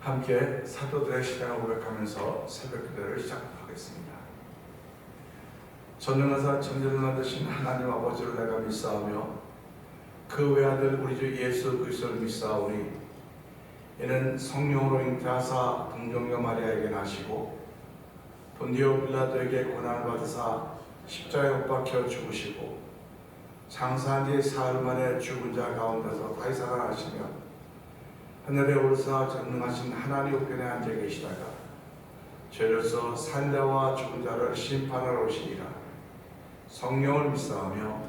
함께 사도들의 시간을 고백하면서 새벽 기도를 시작하겠습니다. 전능하사 천지를 만드신 하나님 아버지를 내가 믿사오며 그 외아들 우리 주 예수 그리스도를 믿사오니 이는 성령으로 잉태하사 동정녀 마리아에게 나시고 본디오 빌라도에게 고난을 받으사 십자가에 못 박혀 죽으시고 장사한 지 사흘 만에 죽은 자 가운데서 다시 살아나시며 하늘에 오르사 전능하신 하나님 우편에 앉아 계시다가 죄로서 산자와 죽은 자를 심판하러 오시리라. 성령을 믿사오며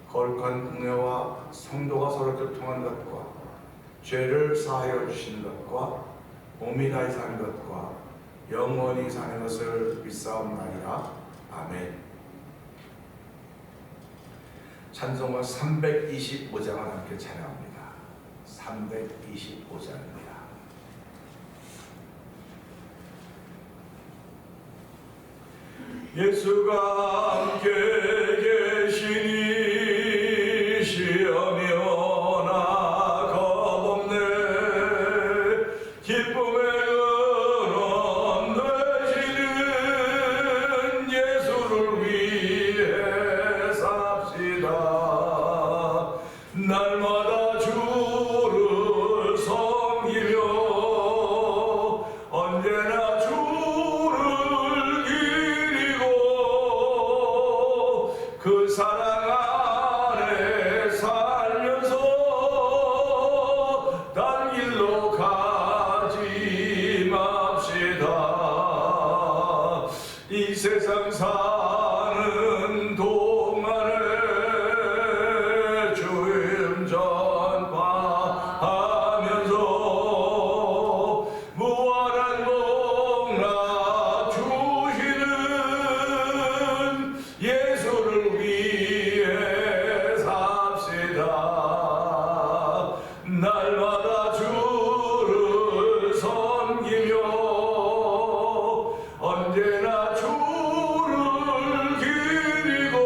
거룩한 공회와 성도가 서로 교통하는 것과 죄를 사하여 주시는 것과 몸이 다시 사는 것과 영원히 사는 것을 믿사옵나이다. 아멘. 찬송가 325장을 함께 찬양합니다. 325장입니다. 예수가 함께 계시니 시험이 오나 겁없네. 기쁨의 근원 되시는 예수를 위해 삽시다. 날마다 주를 섬기며 언제나 주를 기리고 그 사랑 안에 살면서 딴 길로 가지 맙시다. 이 세상 사는 동안에 주임 전파하면서 무한한 복락 주시는 예수를 위해 삽시다. 날마다 주를 섬기며 언제나 주를 기리고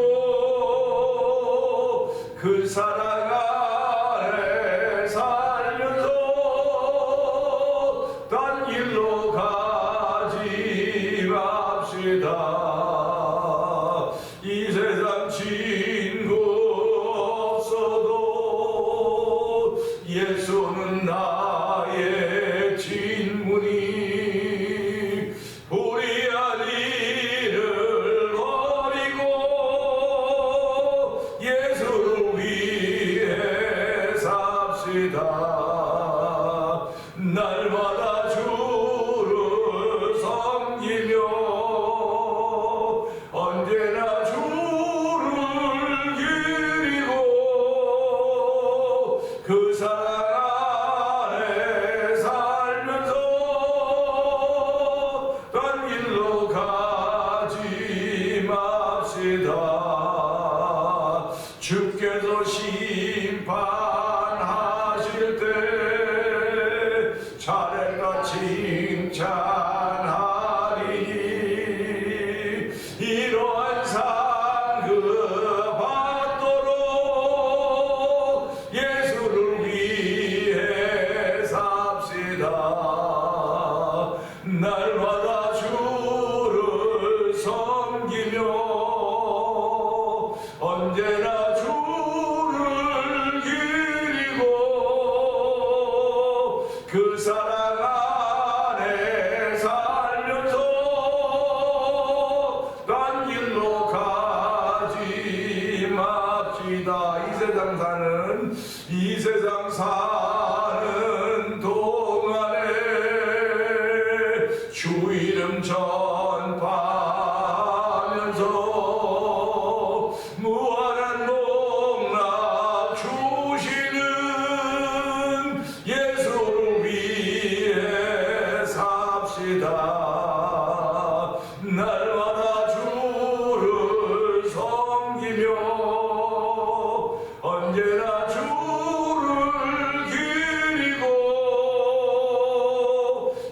그 사랑 안에 살면서 딴 길로 가지 맙시다. 이 세상 친구 없어도 예수는 나의 친구니 불의한 일을 버리고 예수를 위해 삽시다. 날마다 주를 섬기며 언제나 주를 기리고 그 사랑 안에 살면서 딴 길로 가지 맙시다. 주께서 심판하실 때 잘했다 칭찬하리니 이러한 상급 받도록 예수를 위해 삽시다. 날마다 주를 섬기며 언제나 주를 기리고 그 사랑 안에 살면서 딴 길로 가지 맙시다. 이 세상 사는 동안에 주 이름 전파하면서 무한한 복락 주시는 예수를 위해 삽시다. 날마다 주를 섬기며 언제나 주를 기리고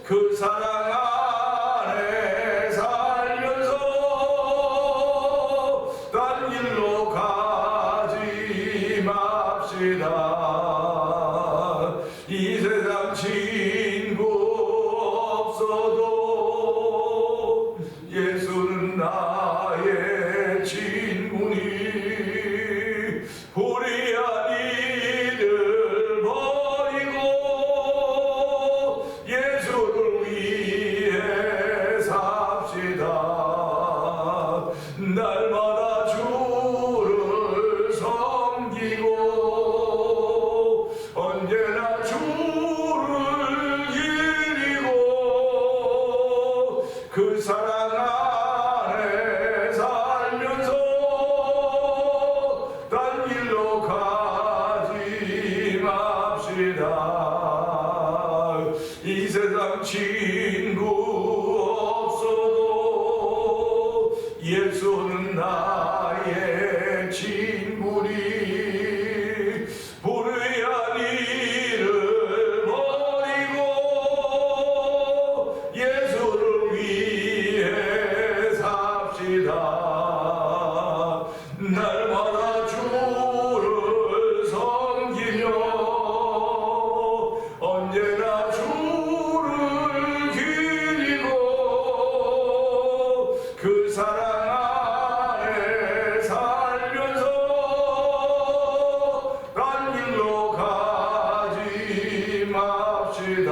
그 사랑 안에 살면서 딴 길로 가지 맙시다. 이 세상 친구 그 사랑 안에 살면서 딴 길로 가지 맙시다. 이 세상 친구 없어도 예수는 나의 친구니 불의한 일을 버리고 예수를 위해 삽시다. 날마다 주를 섬기며 언제나 주를 기리고 그 사랑 안에 살면서 딴 길로 가지 맙시다.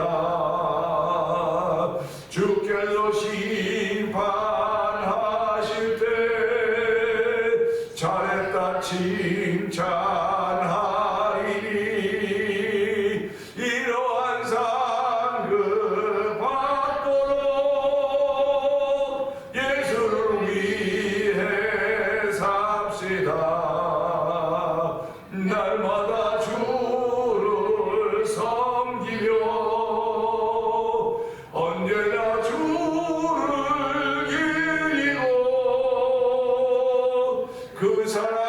주께서 심판하실 때 잘했다 칭찬하리니 이러한 상급 받도록 예수를 위해 삽시다. 날마다 주를 섬기며 언제나 주를 기리고 그 사랑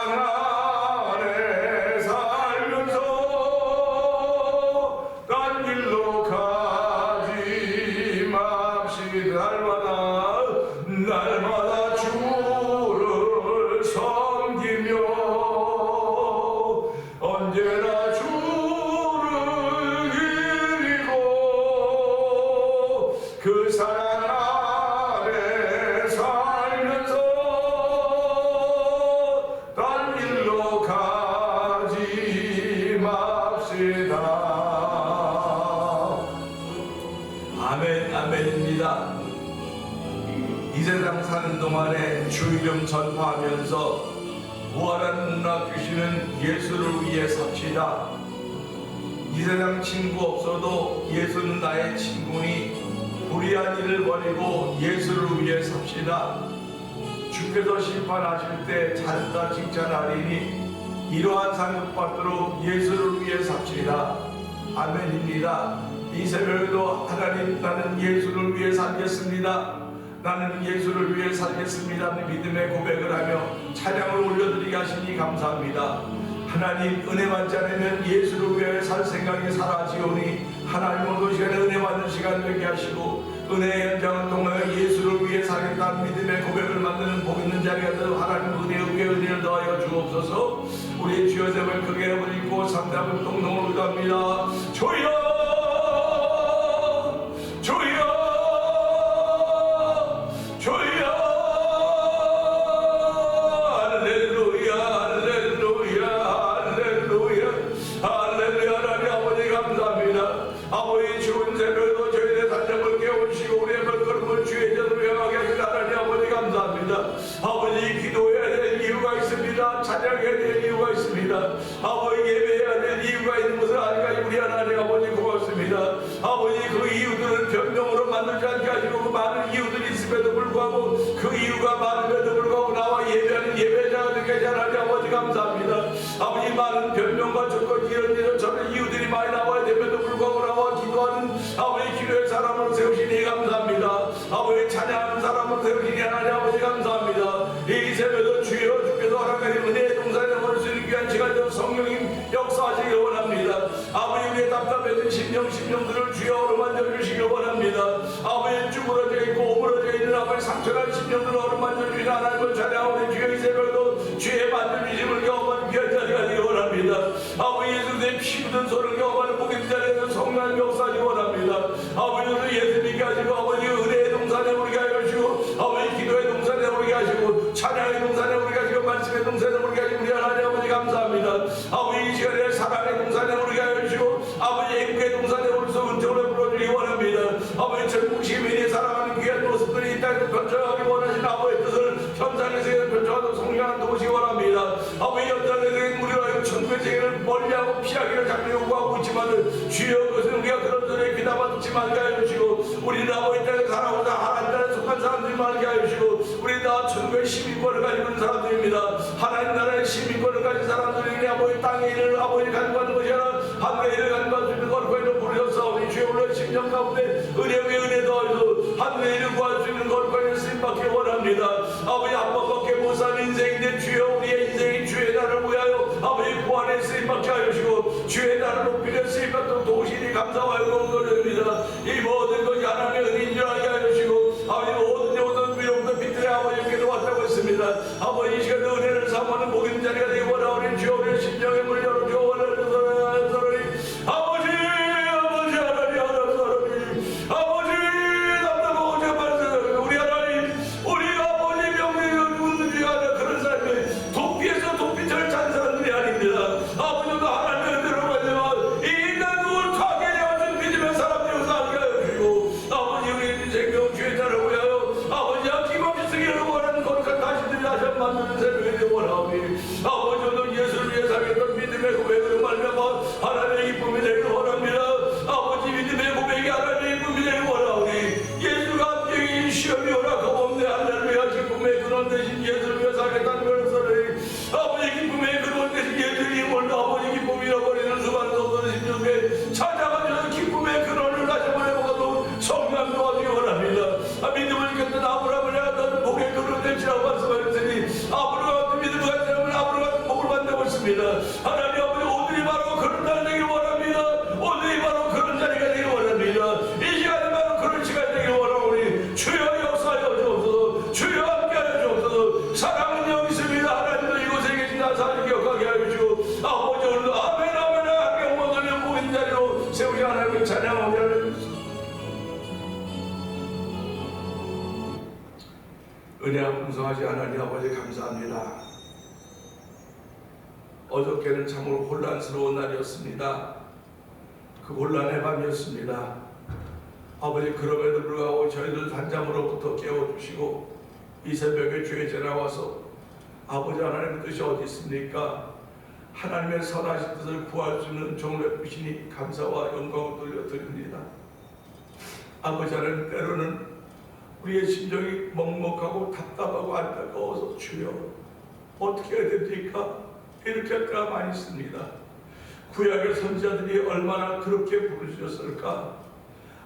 안에 살면서 딴 길로 가지 맙시다. 날마다 주를 섬기며 언제나 주를 기리고 그 사랑 안에 살면서 딴 길로 가지 맙시다. 아멘, 아멘입니다. 이 세상 사는 동안에 주 이름 전파하면서 부활한 문화 주시는 예수를 위해 삽시다. 이 세상 친구 없어도 예수는 나의 친구니 불의한 일을 버리고 예수를 위해 삽시다. 주께서 심판하실 때 잘했다 칭찬하리니 이러한 상급 받도록 예수를 위해 삽시다. 아멘입니다. 이 새벽에도 하나님, 나는 예수를 위해 살겠습니다. 나는 예수를 위해 살겠습니다. 믿음의 고백을 하며 찬양을 올려드리게 하시니 감사합니다. 하나님, 은혜 받지 않으면 예수를 위해 살 생각이 사라지오니 하나님 오늘 시간에 은혜 받는 시간 되게 하시고 은혜의 연장을 통하여 예수를 위해 살겠다는 믿음의 고백을 만드는 복 있는 자리가 되어 하나님 은혜 위에 은혜를 더하여 주옵소서. 우리의 주여 제발 크게 부르고 상담을 동동으로 기도합니다. 주여, 주여, 주여. 할렐루야, 할렐루야, 할렐루야, 할렐루야. 하나님 아버지 감사합니다. 아버지 좋은 새벽에도 저희의 산정을 깨우시고 우리의 발걸음을 주의 전으로 향하게 하시는 하나님 아버지 감사합니다. 아버지 기도해야 될 이유가 있습니다. 찬양해야 될 이유가 있습니다. 아버지 예배해야 될 이유가 있는 것을 아니까 우리 하나님 아버지 고맙습니다. 아버지 그 이유들을 변명으로 만들지 않게 하시고 그 많은 이유들이 있음에도 불구하고 그 이유가 많음에도 불구하고 나와 예배하는 예배자가 되게 하나님 아버지 감사합니다. 아버지 많은 변명과 조건 이런 저런 이유들이 많이 나와야 됨에도 불구하고 나와 기도하는 아버지 기도의 사람을 세우시니 감사합니다. 아버지 찬양하는 사람을 세우시니 하나님 아버지 감사합니다. 이 새벽에도 주여 주께서 하나님 은혜의 동산에 올 수 있는 귀한 시간 되어 성령님 역사하시기 원합니다. 아버지 우리의 답답해진 심령들을 주여 어루만져 주시기 원합니다. 아버지 쭈그러져 있고 오므러져 있는 아버지 상처난 심령들을 어루만져 주시는 하나님을 찬양하오니 주여 이 새벽에도 주의 만져주심을 경험하는 귀한 자리가 되기 원합니다. 아버지 예수님의 피 묻은 손을 경험하는 복인 자리에서 성령 역사하기 원합니다. 아버지 예수 믿게 하시고 아버지 은혜의 동산에 우리가 하시고 아버지 기도의 동산에 우리가 하시고 찬양의 동산에 우리가 하시고 말씀의 동산에 우리가 하시고 우리 하나님 아버지 감사합니다. 아버지 이 시간에 사랑의 동산에 우리가 하시고 아버지 행복의 동산에 우리서 은총을 불어주기 원합니다. 아버지 전국 시민이 사랑하는 귀한 모습들이 이 땅에서 변천하기 원하시는 아버지의 뜻을 현장에서 변천하도록 성령한 도우시기 원합니다. 아버지 현장에서 우리가 천국의 세계를 멀리하고 피하기를 자꾸 요구하고 있지만은 주여 그것은 우리가 그런 소리에 귀담아 듣지 말게 해주시고 우리는 아버지 땅에 살아오자 하나님 나라에 속한 사람 누리지 말게 하시고 우리 다 천국의 시민권을 가지고 있는 사람들입니다. 하나님 나라의 시민권을 가진 사람들이 아버지 땅의 일을 아버지 간과하는 것이 아니라 하늘의 일을 간과할 수 있는 거룩하게 부르셨사오니 주의 오늘 심령 가운데 은혜 위에 은혜 더하셔서 하늘의 일을 구할 수 있는 거룩하게 쓰임받기 원합니다. 아버지 한 번밖에 못 사는 인생인데 주여 우리의 인생이 주의 나라를 위하여 아버지 구원의 쓰임받게 하시고 주의 나라를 높이려 쓰임받도록 도우시니 감사하여 영광드립니다. 이 모든 것이 하나님의 은혜인 줄 알게 하시고 아버지 모든 위로부터 빛들의 아버지께로 왔다고 했습니다. 아버지 이 시간에 은혜를 사모하는 복인 자리가 되기 원하오니 주여 우리의 심령의 문을 열어주어 원하는 사람이 아버지 하나님 아버지 남자고 제발 우리 하나님 우리가 아버지 명령을 묻는 아니라 그런 사람이 도피에서 도피처를 찬 사람들이 아닙니다. 아버지도 하나님의 은혜로 말미암아 이 인간 누굴 타게 되어준 믿음의 사람들을 살게 하시고 아버지 우리 생명 주의 나라를 위하여 아버지 아낌없이 쓰기를 원하는 거룩한 다시들이 다시 한번 만드는 새벽이 되기 원하오니 아버지도 예수를 위해 살겠던 믿음의 고백으로 말미암아 하나님의 기쁨이 되기를 원합니다. 아버지 믿음의 고백이 하나님의 기쁨이 되기를 원하오니 예수가 합격이 시험이 오락하옵네 할렐루야 기쁨의 근원 대신 예수를 위해 살겠다는 것을 아버지 기쁨의 근원 대신 예수님 오늘 아버지 기쁨 잃어버리는 수많은 성도들 심중에 찾아가면서 기쁨의 근원을 다시 한번 해보고도 성령 도와주기 원합니다. 믿음을 갖던 아브라함을 향한 복의 근원 될지라고 말씀하셨으니 아브라함 같은 믿음을 가진 사람은 아브라함 같은 복을 받는다고 했습니다. 하나님 아버지 오늘이 바로 그런 날 되길 원합니다. 오늘이 바로 그런 자리가 되길 원합니다. 이 시간이 바로 그런 시간이 되길 원하오니 주여 역사하여 주옵소서 주여 함께하여 주옵소서 사랑은 여기 있습니다. 하나님도 이곳에 계신 나사를 기억하게 하여 주시고 아버지 오늘도 아멘 아멘 하게 영광을 보인 자리로 세우시 하나님을 찬양하며 은혜와 풍성하신 하나님 아버지 감사합니다. 어저께는 참으로 혼란스러운 날이었습니다. 그 혼란의 밤이었습니다. 아버지 그럼에도 불구하고 저희들 단잠으로부터 깨워주시고 이 새벽에 주의 전화 와서 아버지 하나님의 뜻이 어디 있습니까? 하나님의 선하신 뜻을 구할 수 있는 종을 베푸시니 감사와 영광을 돌려드립니다. 아버지 하나님 때로는 우리의 심정이 먹먹하고 답답하고 안타까워서 주여 어떻게 해야 됩니까? 이렇게 할 때가 많이 있습니다. 구약의 선지자들이 얼마나 그렇게 부르셨을까?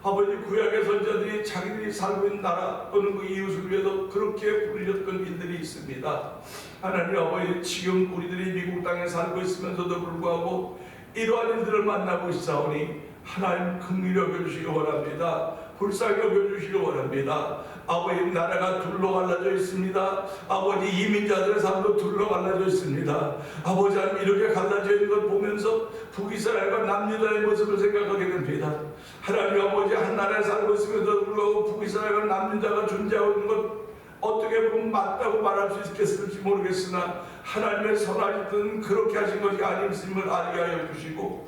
아버지 구약의 선지자들이 자기들이 살고 있는 나라 또는 그 이웃을 위해서 그렇게 부르셨던 일들이 있습니다. 하나님 아버지 지금 우리들이 미국 땅에 살고 있으면서도 불구하고 이러한 일들을 만나고 있사오니 하나님 긍휼히 여겨주시기 원합니다. 불쌍히 여겨주시기 원합니다. 아버지 나라가 둘러갈라져 있습니다. 아버지 이민자들의 삶도 둘러갈라져 있습니다. 아버지 하나님 이렇게 갈라져 있는 걸 보면서 북이스라엘과 남유다의 모습을 생각하게 됩니다. 하나님 아버지 한 나라에 살고 있으면서 불구하고 북이스라엘과 남유다가 존재하고 있는 것 어떻게 보면 맞다고 말할 수 있겠을지 모르겠으나 하나님의 선하신 뜻은 그렇게 하신 것이 아님을 알게 하여 주시고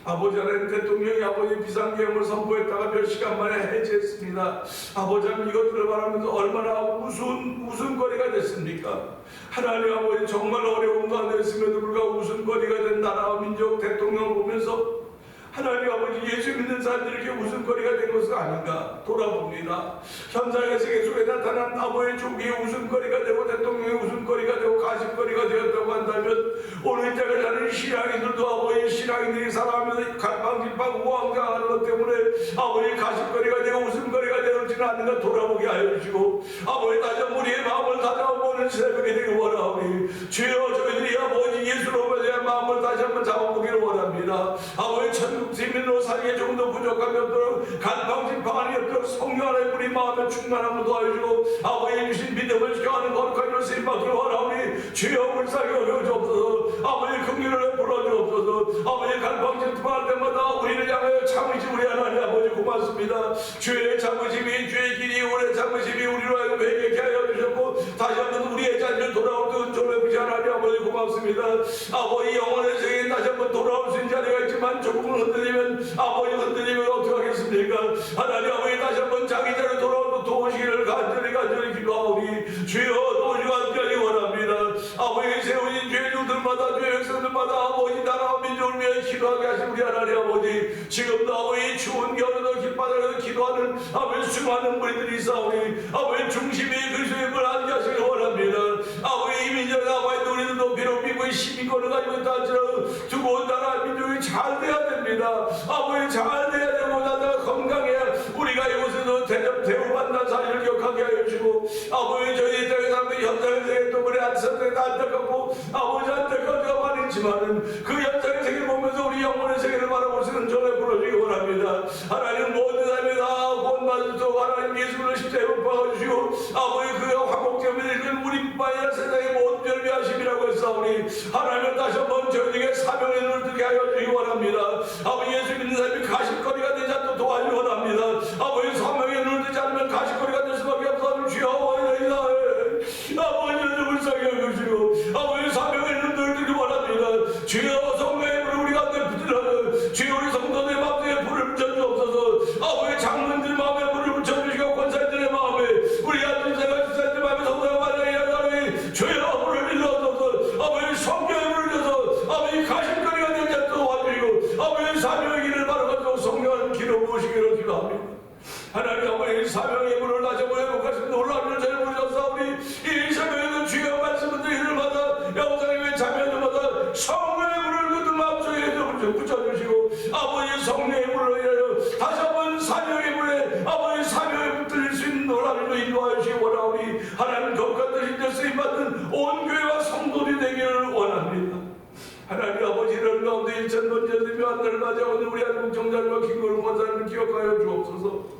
아버지 하나님 대통령이 아버지 비상계엄을 선포했다가 몇 시간 만에 해제했습니다. 아버지 하나님 이것들을 바라면서 얼마나 웃음거리가 됐습니까? 하나님 아버지 정말 어려운 가운데 있음에도 불구하고 웃음거리가 된 나라와 민족 대통령을 보면서 하나님 아버지 예수 믿는 사람들이 이렇게 웃음거리가 된 것은 아닌가 돌아봅니다. 현장의 세계 속에 나타난 아버지의 조기의 웃음거리가 되고 대통령의 웃음거리가 되고 가십거리가 되었다고 한다면 오늘 때가 자는 신앙인들도 아버지의 신앙인들이 살아가면서 갈팡질팡 우왕좌왕하는 것 때문에 아버지의 가십거리가 되고 웃음거리가 되었지는 않는가 돌아보게 하여 주시고 아버지 다시 우리의 마음을 다잡아보는 새벽이 되길 원하오니 주여 저희들이 아버지 예수로 말미암아 마음을 다시 한번 잡아보기를 원합니다. 아버지 천국 시민으로 살기에 조금 더 부족함이 없도록 갈팡질팡함이 없도록 성령 하나님 우리 마음에 충만함을 도와주시고 아버지 주신 믿음을 지켜가는 거룩한 일을 쓰임받기를 원하오니 주여 불쌍히 여겨주옵소서. 아버지 긍휼을 베풀어주옵소서. 아버지 갈팡질팡할 때마다 우리를 향하여 참으신 우리 하나님 아버지 고맙습니다. 주의 참으심이 주의 길이 오래 참으심이 우리로 하여금 회개케 하여 주셨고 다시 한번 우리의 자리를 돌아올 때 은총을 베푸신 하나님 아버지 고맙습니다. 아버지 영원의 세계에 다시 한번 돌아올 수 있는 자리가 있지만 조금은 흔들리면 아버지 흔들리면 어떻게 하겠습니까? 하나님 아버지 다시 한번 자기 자리로 돌아오는 도우시기를 간절히 기도하오니 주여 도우시기 간절히 원합니다. 아버지 세우신 죄중들마다 죄 역사들마다 아버지 나라와 민족을 위해 기도 기도하게 하신 우리 하나님 아버지, 지금도 아버지 추운 겨울에도 길바닥에서 기도하는 아버지 수많은 무리들이 있사오니 아버지 중심이 그리스도의 물 하게 하시길 원합니다. 아버지 이 민족 아버지 우리들도 비록 미국의 시민권을 가지고 있다 할지라도 두고 나라 민족이 잘 돼야 됩니다. 아버지 잘 돼야 되고 나라가 건강해야 우리가 이곳에서 대우받는 사실을 기억하게 하여 주시고, 아버지 저희 땅의 사람들 현장에 또 그래 안타깝고 안타깝고 아버지 안타까워가 많이 있지만은 그 현장의 세계를 보면서 우리 영혼의 세계를 바라볼 수 있는 전에 부르시기 원합니다. 하나님 모든 사람이 다 구원받으셔서 하나님 예수를 십자가에 못 박아주시고 아버지 그가 화목제물을 읽은 우리 빠이나 세상의 모든 열매하심이라고 했사오니 하나님 다시 한번 저희에게 사명의 눈을 뜨게 하여 주시기 원합니다. 아버지 예수 믿는 사람이 가십거리가 되지 않도록 도와주기 원합니다. 아버지 사명의 눈을 뜨지 않으면 가십거리가 될 수밖에 없사오니 주여 원하이다. 아버지를 불쌍히 여기시고 아버지 사명의 눈을 뜨기 원합니다. 주여 성령의 불을 우리 가운데 붙들어서 주여 우리 성도들의 마음에 불을 붙여주옵소서. 아버지 장로들 마음에 불을 붙여주시고 권사님들의 마음에 우리 아들들과 지사님들 마음에 성도가 만나게 하나니 주여 불을 일러줘서 아버지 성령의 불을 줘서 아버지 가십거리가 되지 않도록 도와주시고 아버지 사명의 길을 바라가지고 성령을 기름 부으시기를 기도합니다. 하나님 아버지 사명의 문을 다시 한번 회복하신 놀라운 일을 보셨사오니 이 사명에는 주여 말씀을 드리는마다 영상의 자매들마다 성령의 문을 그 마음속에 붙여주시고 아버지 성령의 문을 위하여 다시 한번 사명의 문에 아버지 사명에 붙들릴 수 있는 놀라운 일을 인도하여 주시기 원하오니 하나님 거룩한 뜻인데 쓰임받는 온 교회와 성도들이 되기를 원합니다. 하나님 아버지 이런 가운데 2000번 전이며 한달을 맞이하고 있는 우리 한국 정장과 김건우 원사님을 기억하여 주옵소서.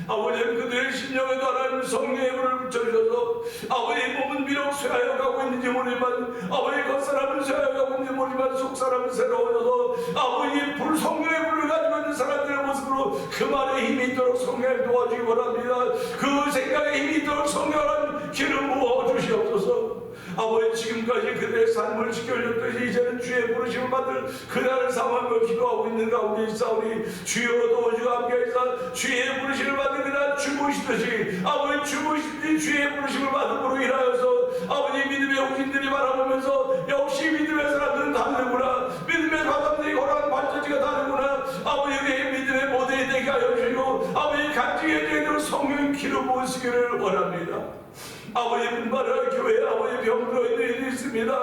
아버지는 그들의 심령에도 하나님 성령의 불을 붙여주셔서 아버지 몸은 비록 쇠하여 가고 있는지 모르지만 아버지 겉사람은 쇠하여 가고 있는지 모르지만 속사람은 새로워져서 아버지 불 성령의 불을 가지고 있는 사람들의 모습으로 그 말에 힘이 있도록 성령을 도와주기 원합니다. 그 생각에 힘이 있도록 성령을 기름 부어 주시옵소서. 아버지 지금까지 그들의 삶을 지켜주셨듯이 이제는 주의 부르심을 받을 그날을 상황을 기도하고 있는 가운데 있사오니 주여 도와주고 함께하사 주의 부르심을 받은 그날 주무시듯이 아버지 주무시듯이 주의 부르심을 받음으로 인하여서 아버지 믿음의 홍신들이 바라보면서 역시 믿음의 사람들은 다르구나, 믿음의 사람들이 걸어가는 발전지가 다르구나, 아버지 우리의 믿음의 모델이 되게 하여 주시고 아버지 간증해 주시도록 성령 기름 부으시기를 원합니다. 아버지 분발을 교회 아버지 병들어 있는 일이 있습니다.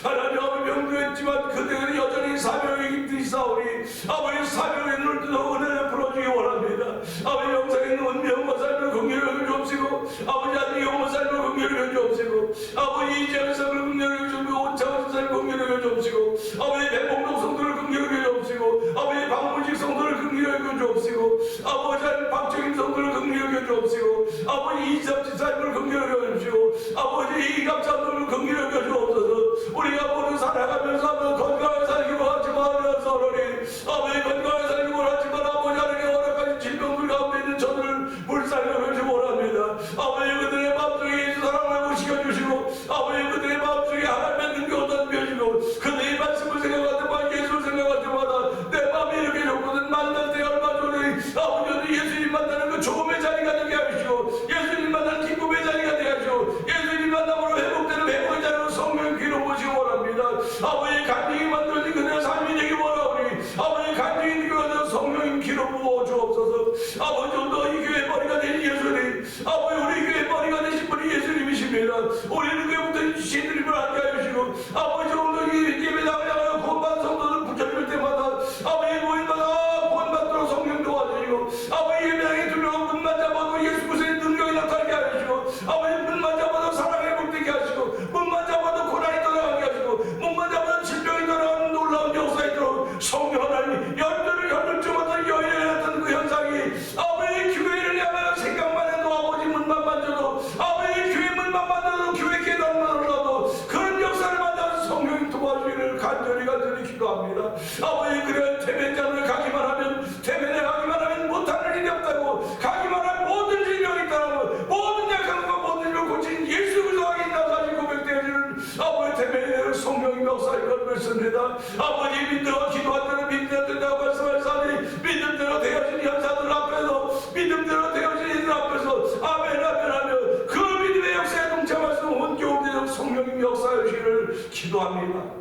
하나님 아버지 병들어 있지만 그들은 여전히 사명의 힘들이 싸우니 아버지 사명의 눈을 뜨고 은혜를 풀어주기 원합니다. 아버지 영상에 있는 은명 삶을 긍휼히 주옵시고 아버지 안녕 삶을 긍휼히 주옵시고 아버지 이재현 삶을 긍휼히 주옵시고 온창원 삶을 긍휼히 주옵시고 아버지 백봉동 성도를 긍휼히 주옵시고 아버지 박문식 성도를 긍휼히 주옵시고 아버지 박정임 성도를 긍휼히 주옵시고 아버지 이섭지 삶을 긍휼히 주옵시고 아버지 이갑자들을 긍휼히 여겨주옵소서. 우리가 모두 살아가면서 건강하게 살기로 하지 말아서러니 아버지 건강하게 살기로 하지만 아버지 하나님의 허락하신 질병들 가운데 있는 저들을 불쌍히 여겨주시기 원합니다. 아버지 그들의 마음속에 예수 사랑을 시켜주시고 아버지 그들의 마음속에 하나님의 능력을 던져주시고 그들의 말씀을 생각할 때마다 예수를 생각할 때마다 내 마음이 이렇게 좋거든 만날 때 얼마 전에 아버지 예수님 만나는 그 조금의 자리가 되게 하시고 예수님 만나는 기쁨의 자리가 되게 하시고 예수님 만남으로 회복되는 회복의 자리로 성령 기름 부으시기 원합니다. 아버지 간증이 만들어진 그들의 삶이 되기 원하오니 아버지 간증이 되어서 성령님 기름 부어 주옵소서. 아버지 오늘 이 교회 머리가 되신 예수님 아버지 우리 교회 머리가 되신 분이 예수님이십니다. 우리는 교회부터 주시드림을 하게 하시고 아버지 오늘 이 예배 나가야 구원받은 성도들 붙여줄 때마다 아버지 모임마다 구원받도록 성령 도와주시고 아버지 예배당에 들어오고 문만 잡아도 예수 그리스도의 능력이 나타나게 하시고 아버지 문만 잡아도 사랑에 복되게 하시고 문만 잡아도 고난이 떠나가게 하시고 문만 잡아도 질병이 떠나가는 놀라운 역사 있도록 성령 하나님 열두를 현실적으로 여인했던 그 현상이 아버지 교회를 향하여 생각만 해도 아버지 문만 만져도 아버지 교회 문만 만져도 교회 계단만 올라도 그런 역사를 만나서 성령이 도와주기를 간절히 기도합니다. 아버지 그래 태면장을 가기만 하면 태면에 가기만 하면 못하는 일이 없다고 가기만 하면 모든 질병이 있다고 모든 약한 것 모든 질병 고친 예수 그리스도가 있다고 고백되어지는 아버지 태면에 성령이 역사할 걸 믿습니다. 아버지 믿음대로 기도할 때는 믿음대로 된다고 말씀하시니 믿음대로 되어진 현사들 앞에서 믿음대로 되어진 이들 앞에서 아멘 하며 그 믿음의 역사에 동참할 수 있는 온 교우들 성령님 역사하시기를 기도합니다.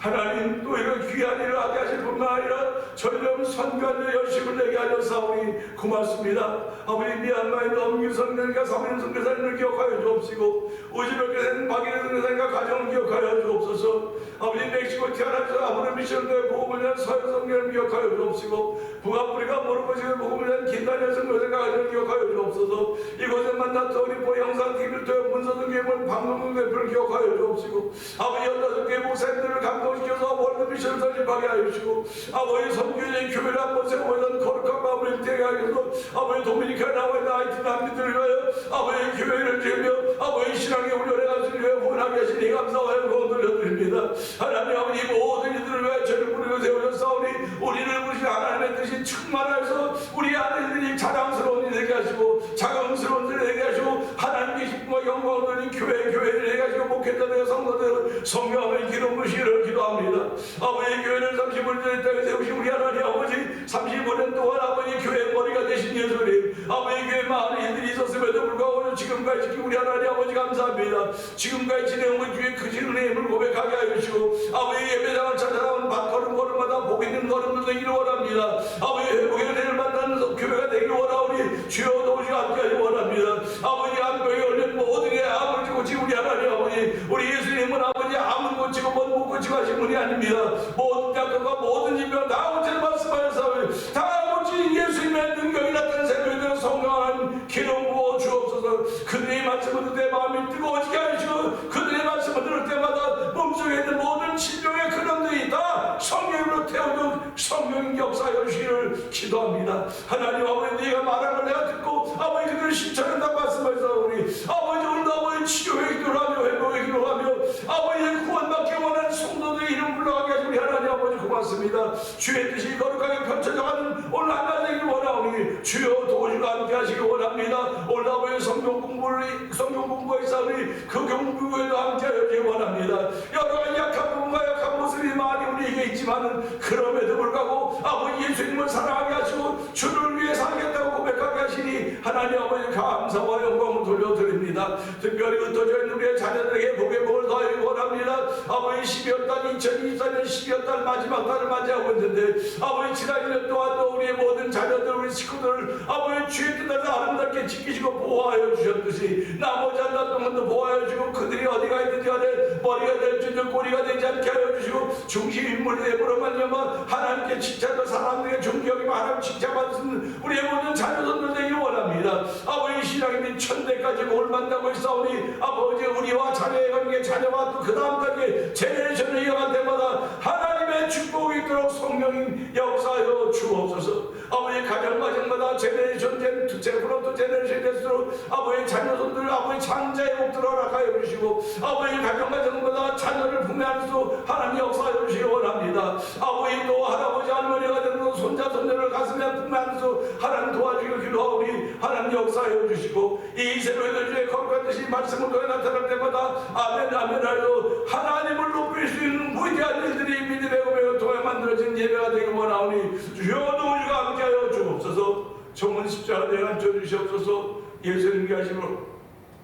하나님 또 이런 귀한 일을 하게 하실 뿐만 아니라 전념 선교하는 열심을 내게 하셨사오니 고맙습니다. 아버지 미얀마의 넘규 선교사님과 사모님 선교사님을 기억하여 주옵시고 우즈베키스탄 박인혜 선교사님과 가정을 기억하여 주옵소서. 아버지 멕시코 티아라에서 아브라함 미션대 복음을 위한 서현 선교를 기억하여 주옵시고 북아프리카 모로코시의 복음을 위한 김다니엘 선교사님과 가정을 기억하여 주옵소서. 이곳에 만났던 우리 보영상 TV를 통해 문서등교회물 방송국 대표를 기억하여 주옵시고 아버지 15개 목사님들을 감동시켜서 월드 미션 설립하게 하여 주시고 아버지 선교인 교회를 한번 세워보던 거룩한 마음을 되게 하셔서 아버지 도미니카 나와 있는 하이티 남미들을 위하여 아버지 교회를 지으며 아버지 신앙의 훈련에 가시기 위해 후원하게 하시니 감사하여 공을 돌려드립니다. 하나님 아버지 모든 이들을 위해 저를 부르고 세우셨사오니 우리를 부르신 하나님의 뜻이 충만하여서 우리 아들들이 자랑스러운 일이 되게 하시고 자랑스러운 일이 되게 하시고 하나님께 기쁨과 영광을 드린 교회를 되게 하시고 목회자들 성도들 성령의 기름 부시기를 기도합니다. 아버지 교회를 35년 땅에 세우신 우리 하나님 아버지 35년 동안 아버지 교회의 머리가 되신 예수님 아버지 교회 많은 일들이 있었음에도 불구하고 지금까지 지킨 우리 하나님 아버지 감사합니다. 지금까지 진행한 중에 크신 은혜의 힘을 고백하게 하여 주시고 아버지 예배당을 찾아가는 발걸음 걸음마다 복 있는 걸음들 되기를 원합니다. 아버지 회복의 은혜를 만나는 교회가 되기를 원하오니 주여 도우시고 함께하기 원합니다. 아버지 안병에 걸린 모든 게 아버지 고치고 우리 하나님 아버지 우리 예수님은 아버지 암을 고치고 못 고치고 하신 분이 아닙니다. 모든 약과 모든 질병 다 고치는 말씀하셨사오니 다 고친 예수님의 능력이 나타난 새벽에 대한 성령하는 기름 부어 주옵소서. 그들의 말씀을 듣을 때 마음이 뜨거워지게 하시고 그들의 말씀을 들을 때마다 몸속에 있는 모든 질병의 근원들이 다 성령으로 태워준 성령 역사여 주시기를 기도합니다. 하나님 아버지 네가 말한 걸 내가 듣고 아버지 그들을 실천한다 말씀하셨사오니 아버지 오늘도 아버지 치료의 기도를 하며 회복의 기도를 하며 아버지 구원받기 원하는 성도들의 이름 불러가게 하시고 우리 하나님 아버지 고맙습니다. 주의 뜻이 거룩하게 펼쳐져가는 오늘 하나 되기를 원하오니 주여 도우시고 함께 하시기 원합니다. 오늘 아버지 성경 공부에 싸우니 그 공부에도 함께 하시기 원합니다. 여러 가지 약한 부분과 약한 모습이 많이 우리에게 있지만은 그럼에도 불구하고 아버지 예수님을 사랑하게 하시고 주를 위해 살겠다고 고백하게 하시니 하나님 아버지 감사와 영광을 돌려드립니다. 특별히 흩어져 있는 우리의 자녀들에게 복의 복을 더하기 원합니다. 아버지 12월달 2024년 12월달 마지막 달을 맞이하고 있는데 아버지 지난 1년 동안 또 우리의 모든 자녀들 우리 식구들 아버지 주의 뜻을 아름답게 지키시고 보호하여 주셨듯이 나머지 한 달 동안도 보호하여 주시고 그들이 어디가 있든지 간에 머리가 될지는 꼬리가 되지 않게 하여 주시고 중심 인물의 내부로만 여만 하나님께 칭찬과 사람들에게 존경하고 하나님 칭찬받는 우리의 모든 자녀들 되기를 원합니다. 아버지 신앙인이 천대까지 복을 만나고 있사오니 아버지 우리와 자녀의 관계 자녀와 또 그 다음 단계 제네레이션을 이어갈 때마다 하나님의 축복이 있도록 성령님 역사하여 주옵소서. 아버지 가정마다 제네레이션 프로토 제네레이션 될수록 아버지 자녀손들 아버지 장자의 복들을 허락하여 주시고 아버지 가정마다 자녀를 품에안수 하나님 역사하여 주시기 원합니다. 아버지 또 할아버지 할머니가 되는 손자 손녀를 가슴에 품에안수 하나님 도와주기를 기도하오니 하나님 역사하여 주시고 이 새벽의 주에 거룩한 뜻이 말씀을 통해 나타날 때마다 아멘 아멘 하여 하나님을 높일 수 있는 무지한 일들이 믿음의 고백을 통해 만들어진 예배가 되기 원하오니 주여 도우시고 함께하여 주옵소서. 정문 십자가 대한 주시옵소서. 예수님께 하심으로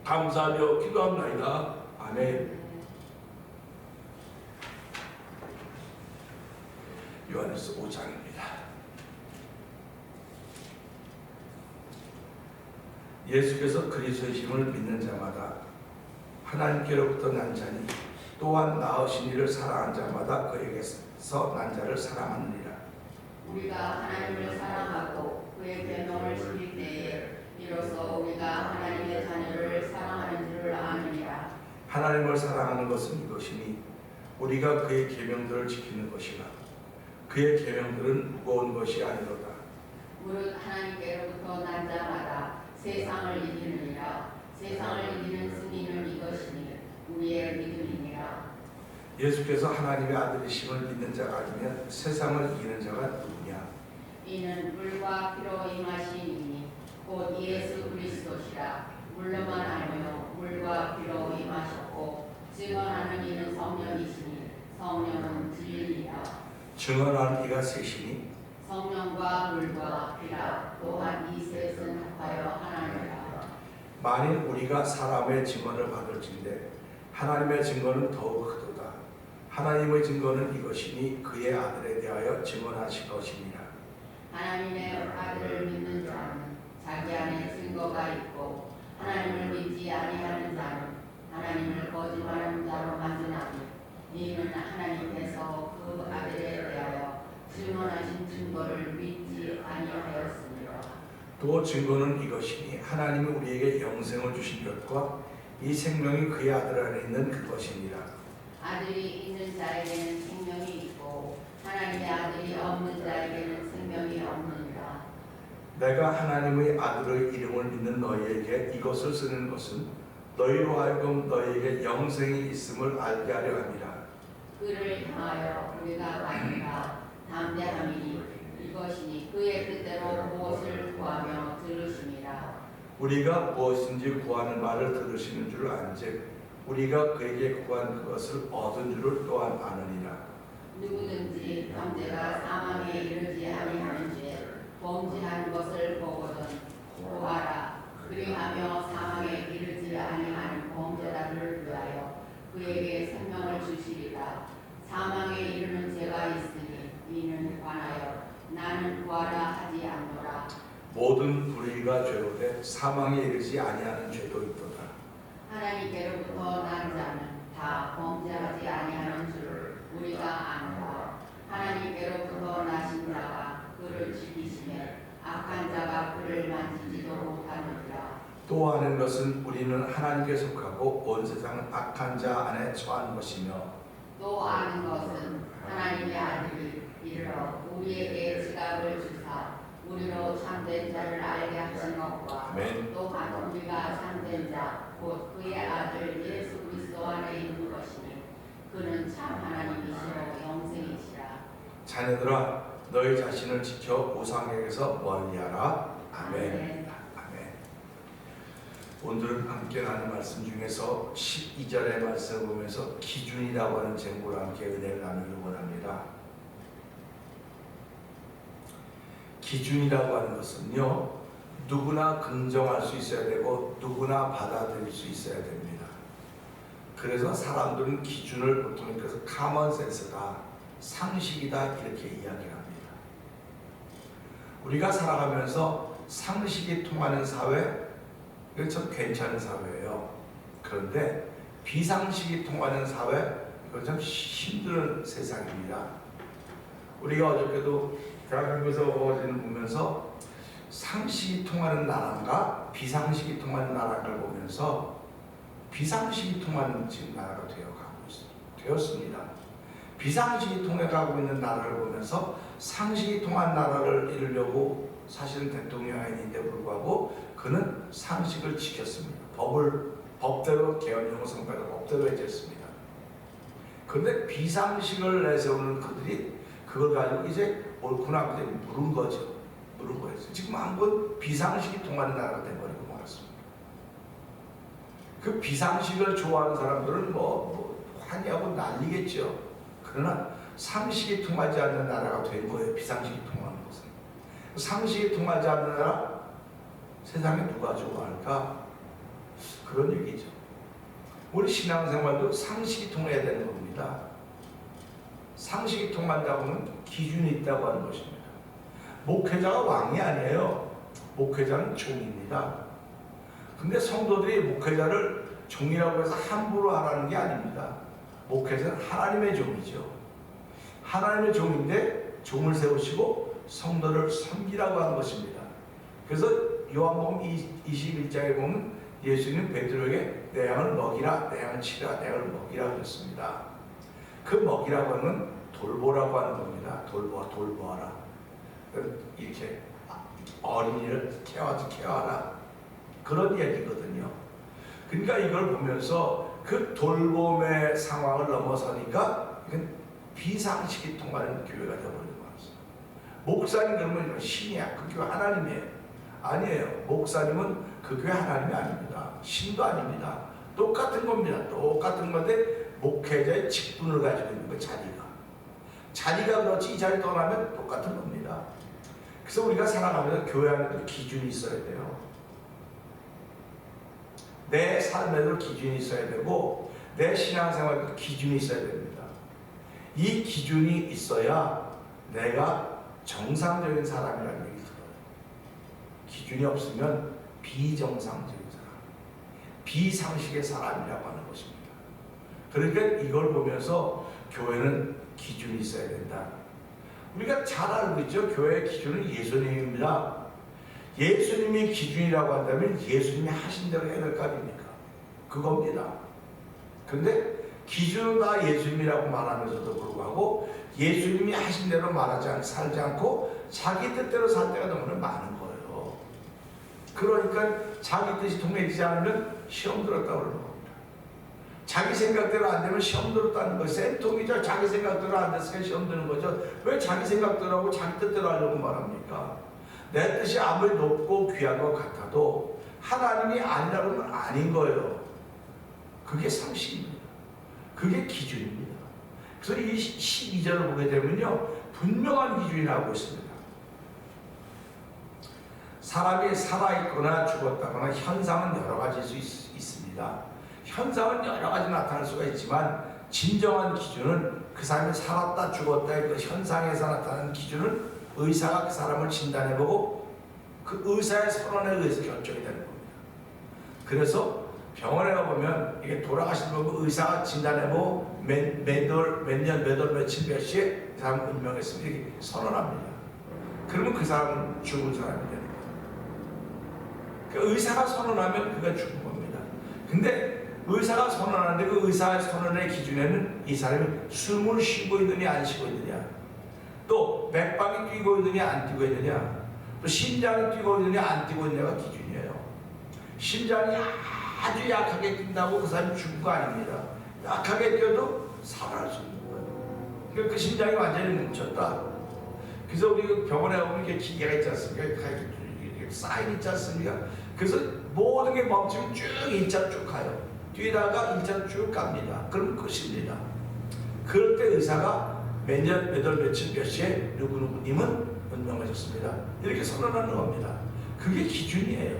감사하며 기도합나이다. 아멘. 요한일서 5장입니다. 예수께서 그리스도이심을 믿는 자마다 하나님께로부터 난 자니 또한 나으신 이를 사랑한 자마다 그에게서 난 자를 사랑하느니라. 우리가 하나님을 사랑하고 그의 계명을 지킬 때에 비로소 우리가 하나님의 자녀를 사랑하는 줄을 아느니라. 하나님을 사랑하는 것은 이것이니 우리가 그의 계명들을 지키는 것이라. 그의 계명들은 무거운 것이 아니로다. 무릇 하나님께로부터 난 자마다 세상을 이기느니라. 세상을 이기는 승리는 이것이니 우리의 믿음이니라. 예수께서 하나님의 아들이심을 믿는 자가 아니면 세상을 이기는 자가 누구냐? 이는 물과 피로 임하신 이니 곧 예수 그리스도시라. 물로만 알며 물과 피로 임하셨고 증언하는 이는 성령이시니 성령은 진리니라. 증언하는 이가 셋이니 성령과 물과 피라. 또한 이 셋은 합하여 하나니라. 만일 우리가 사람의 증언을 받을진대 하나님의 증거는 더욱 크도다. 하나님의 증거는 이것이니 그의 아들에 대하여 증언하실 것이니라. 하나님의 아들을 믿는 자는 자기 안에 증거가 있고 하나님을 믿지 아니하는 자는 하나님을 거짓말하는 자로 만드나니 이는 하나님께서 그 아들에 대하여 증언하신 증거를 믿지 아니하였습니다. 또 증거는 이것이니 하나님이 우리에게 영생을 주신 것과 이 생명이 그의 아들 안에 있는 그것이니라. 아들이 있는 자에게는 생명이 있고 하나님의 아들이 없는 자에게는 생명이 없느니라. 내가 하나님의 아들의 이름을 믿는 너희에게 이것을 쓰는 것은 너희로 하여금 너희에게 영생이 있음을 알게 하려 함이라. 그를 향하여 우리가 받는가 담대함이니 이것이니 그의 뜻대로 무엇을 구하며 들으심이라. 우리가 무엇인지 구하는 말을 들으시는 줄 안즉 우리가 그에게 구한 그것을 얻은 줄을 또한 아느니라. 누구든지 형제가 사망에 이르지 아니하는 죄 범죄한 것을 보거든 구하라. 그리하며 사망에 이르지 아니하는 범죄자를 위하여 그에게 생명을 주시리라. 사망에 이르는 죄가 있으니 이는 관하여 나는 구하라 하지 않노라. 모든 불의가 죄로 돼 사망에 이르지 아니하는 죄도 있도다. 하나님께로부터 난 자는 다 범죄하지 아니하는 줄 우리가 안다. 하나님께로부터 나신 자가 그를 지키시매 악한 자가 그를 만지지도 못하느니라. 또 아는 것은 우리는 하나님께 속하고 온 세상은 악한 자 안에 처한 것이며 또 아는 것은 하나님의 아들이 이르러 우리에게 지각을 주사 우리로 참된 자를 알게 하신 것과 아멘. 또한 우리가 참된 자 곧 그의 아들 예수 그리스도 안에 있는 것이니 그는 참 하나님이시요 영생이시라. 자녀들아 너희 자신을 지켜 우상에게서 멀리하라. 아멘. 아멘. 오늘은 함께 나눈 말씀 중에서 12절의 말씀을 보면서 기준이라고 하는 제목으로 함께 은혜를 나누기 원합니다. 기준이라고 하는 것은요, 누구나 긍정할 수 있어야 되고 누구나 받아들일 수 있어야 됩니다. 그래서 사람들은 기준을 보통 그래서 카먼센스다, 상식이다 이렇게 이야기합니다. 우리가 살아가면서 상식이 통하는 사회, 이건 참 괜찮은 사회예요. 그런데 비상식이 통하는 사회, 이건 참 힘든 세상입니다. 우리가 어저께도 대한민국에서 어제는 보면서 상식이 통하는 나라가 비상식이 통하는 나라를 보면서 비상식이 통하는 지금 나라가 되었습니다. 비상식이 통해 가고 있는 나라를 보면서 상식이 통한 나라를 이루려고 사실은 대통령인데 불구하고 그는 상식을 지켰습니다. 법대로 개헌령을 선포해서 법대로 해제했습니다. 그런데 비상식을 내세우는 그들이 그걸 가지고 이제 옳구나 그들이 물은 거죠. 물은 거예요. 지금 한번 비상식이 통하는 나라가 돼버리고 말았습니다. 그 비상식을 좋아하는 사람들은 환희하고 난리겠죠. 그러나 상식이 통하지 않는 나라가 된 거예요. 비상식이 통하는 것은. 상식이 통하지 않는 나라, 세상에 누가 좋아할까? 그런 얘기죠. 우리 신앙생활도 상식이 통해야 되는 겁니다. 상식이 통한다고는 기준이 있다고 하는 것입니다. 목회자가 왕이 아니에요. 목회자는 종입니다. 근데 성도들이 목회자를 종이라고 해서 함부로 하라는 게 아닙니다. 목회자는 하나님의 종이죠. 하나님의 종인데 종을 세우시고 성도를 섬기라고 하는 것입니다. 그래서 요한복음 21장에 보면 예수님은 베드로에게 내 양을 먹이라, 내 양을 치라, 내 양을 먹이라 그랬습니다. 그 먹이라고 하는 돌보라고 하는 겁니다. 돌보아라. 이렇게 어린이를 케어하라. 그런 얘기거든요. 그러니까 이걸 보면서 그 돌봄의 상황을 넘어서니까 이건 비상식이 통하는 교회가 되어버리는 거였어요. 목사님 그러면 신이야. 그 교회 하나님이에요. 아니에요. 목사님은 그 교회 하나님이 아닙니다. 신도 아닙니다. 똑같은 겁니다. 똑같은 건데 목회자의 직분을 가지고 있는 거 자리가 그렇지 이 자리 떠나면 똑같은 겁니다. 그래서 우리가 살아가면서 교회 안에도 기준이 있어야 돼요. 내 삶에도 기준이 있어야 되고 내 신앙생활에도 기준이 있어야 됩니다. 이 기준이 있어야 내가 정상적인 사람이라는 얘기 들어요. 기준이 없으면 비정상적인 사람, 비상식의 사람이라고 하는 것입니다. 그러니까 이걸 보면서 교회는 기준이 있어야 된다. 우리가 잘 알고 있죠. 교회의 기준은 예수님입니다. 예수님이 기준이라고 한다면 예수님이 하신 대로 해야 될 거 아닙니까? 그겁니다. 그런데 기준은 다 예수님이라고 말하면서도 불구하고 예수님이 하신 대로 살지 않고 자기 뜻대로 살 때가 너무나 많은 거예요. 그러니까 자기 뜻이 통해지지 않으면 시험 들었다고 그러는 겁니다. 자기 생각대로 안 되면 시험 들었다는 거예요. 쌤통이죠. 자기 생각대로 안 됐으니까 시험 드는 거죠. 왜 자기 생각대로 하고 자기 뜻대로 하려고 말합니까? 내 뜻이 아무리 높고 귀한 것 같아도 하나님이 아니라고 하면 아닌 거예요. 그게 상식입니다. 그게 기준입니다. 그래서 이 12절을 보게 되면요, 분명한 기준이 나오고 있습니다. 사람이 살아있거나 죽었다거나 현상은 여러 가지일 수 있습니다. 현상은 여러 가지 나타날 수가 있지만 진정한 기준은 그 사람이 살았다 죽었다의 그 현상에서 나타나는 기준은 의사가 그 사람을 진단해보고 그 의사의 선언에 의해서 결정이 되는 겁니다. 그래서 병원에 가보면 이게 돌아가신 분 의사가 진단해보고 몇 월 며칠 몇 시에 그 사람 운명했으면 이렇게 선언합니다. 그러면 그 사람은 죽은 사람이 되는 거예요. 그 의사가 선언하면 그가 죽은 겁니다. 근데 의사가 선언하는데 그 의사의 선언의 기준에는 이 사람이 숨을 쉬고 있느냐 안 쉬고 있느냐, 또 맥박이 뛰고 있느냐 안 뛰고 있느냐, 또 심장이 뛰고 있느냐 안 뛰고 있느냐가 기준이에요. 심장이 아주 약하게 뛴다고 그 사람이 죽은 거 아닙니다. 약하게 뛰어도 살아날 수 있는 거예요. 그러니까 그 심장이 완전히 멈췄다. 그래서 우리 병원에 가보면 이게 기계가 있지 않습니까? 이렇게 사인 있지 않습니까? 그래서 모든 게 멈추면 쭉 1차 쭉 가요. 뒤에다가 1차 쭉 갑니다. 그럼 끝입니다. 그럴 때 의사가 몇 년, 몇 월, 며칠, 몇 시에 누구누구님은 운명하셨습니다. 이렇게 선언하는 겁니다. 그게 기준이에요.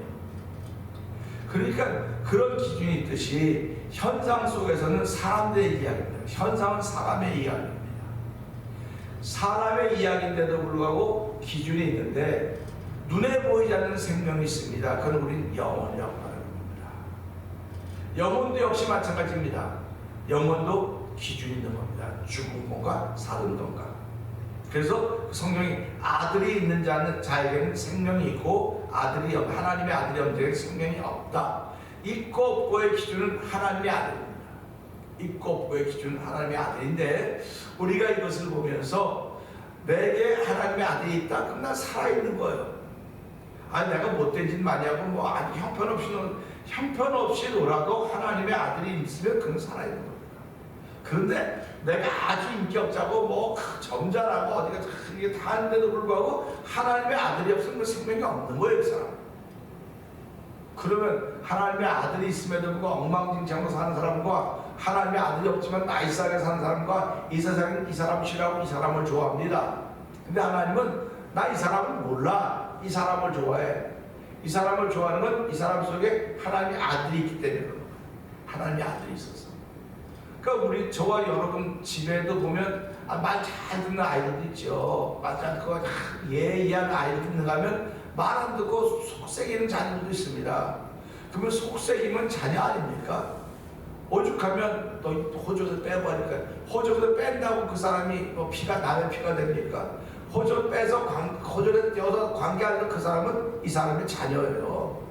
그러니까 그런 기준이 있듯이 현상 속에서는 사람들의 이야기입니다. 현상은 사람의 이야기입니다. 사람의 이야기인데도 불구하고 기준이 있는데 눈에 보이지 않는 생명이 있습니다. 그건 우린 영혼이라고 하는 겁니다. 영혼도 역시 마찬가지입니다. 영혼도 기준이 있는 겁니다. 죽은 건가 사는 건가. 그래서 성경이 아들이 있는 자에게는 생명이 있고 하나님의 아들이 없는 자에게는 생명이 없다. 있고 없고의 기준은 하나님의 아들입니다. 있고 없고의 기준은 하나님의 아들인데 우리가 이것을 보면서 내게 하나님의 아들이 있다. 그럼 난 살아있는 거예요. 내가 못된 짓 많이 하고 아주 형편없이 놀아도 하나님의 아들이 있으면 그는 살아있는 겁니다. 그런데 내가 아주 인격자고 점잖하고 어디가 이게 다 하는데도 불구하고 하나님의 아들이 없으면 그 생명이 없는 거예요, 그 사람. 그러면 하나님의 아들이 있음에도 불구하고 엉망진창으로 사는 사람과 하나님의 아들이 없지만 나이스하게 사는 사람과 이 세상은 이 사람 싫어하고 이 사람을 좋아합니다. 근데 하나님은 나 이 사람을 몰라. 이 사람을 좋아해. 이 사람을 좋아하는 건 이 사람 속에 하나님의 아들이 있기 때문에 그런 거예요. 하나님의 아들이 있어서. 그러니까 저와 여러분 집에도 보면 말 잘 듣는 아이들도 있죠. 말 잘 듣고 예의한 아이들 듣는가 하면 말 안 듣고 속삭이는 자녀들도 있습니다. 그러면 속삭이면 자녀 아닙니까? 오죽하면 또 호적을 빼버리니까 호적을 뺀다고 그 사람이 피가 남의 피가 됩니까? 호적을 빼서 호적에 떼어서 관계하는 그 사람은 이 사람의 자녀예요.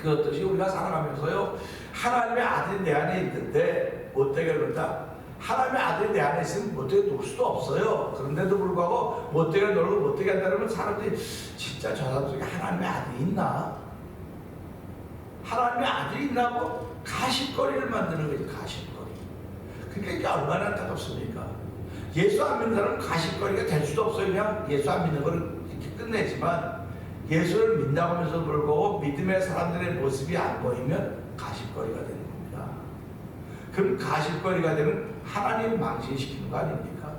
그렇듯이 우리가 살아가면서요, 하나님의 아들이 내 안에 있는데 못되게 논다. 하나님의 아들이 내 안에 있으면 못되게 놀 수도 없어요. 그런데도 불구하고 못되게 놀고 못되게 한다면 사람들이 진짜 저 사람 속에 하나님의 아들이 있나? 하나님의 아들이 있나고 가십거리를 만드는 거지, 가십거리. 그러니까 이게 얼마나 안타깝습니까? 예수 안 믿는 사람은 가십거리가 될 수도 없어요. 그냥 예수 안 믿는 거를 이렇게 끝내지만 예수를 믿는다고 하면서 불구하고 믿음의 사람들의 모습이 안 보이면 가십거리가 되는 겁니다. 그럼 가십거리가 되면 하나님 망신시키는 거 아닙니까?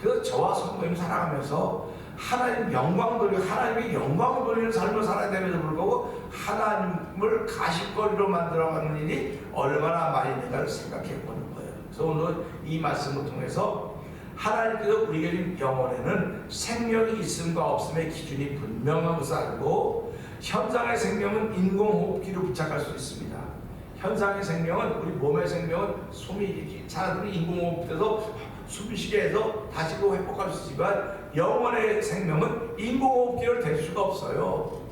그래서 저와 성도님 살아가면서 하나님의 영광을 돌리는 삶을 살아야 됨에도 불구하고 하나님을 가십거리로 만들어가는 일이 얼마나 많이 있는가를 생각해 보는 거예요. 그래서 오늘 이 말씀을 통해서 하나님께서 우리에게 준 영혼에는 생명이 있음과 없음의 기준이 분명한 것을 알고, 현상의 생명은 인공호흡기로 부착할 수 있습니다. 현상의 생명은, 우리 몸의 생명은 숨이 이렇게 사람들이 인공호흡돼서 숨쉬게 해서 다시 회복할 수 있지만, 영혼의 생명은 인공호흡기를 댈 수가 없어요.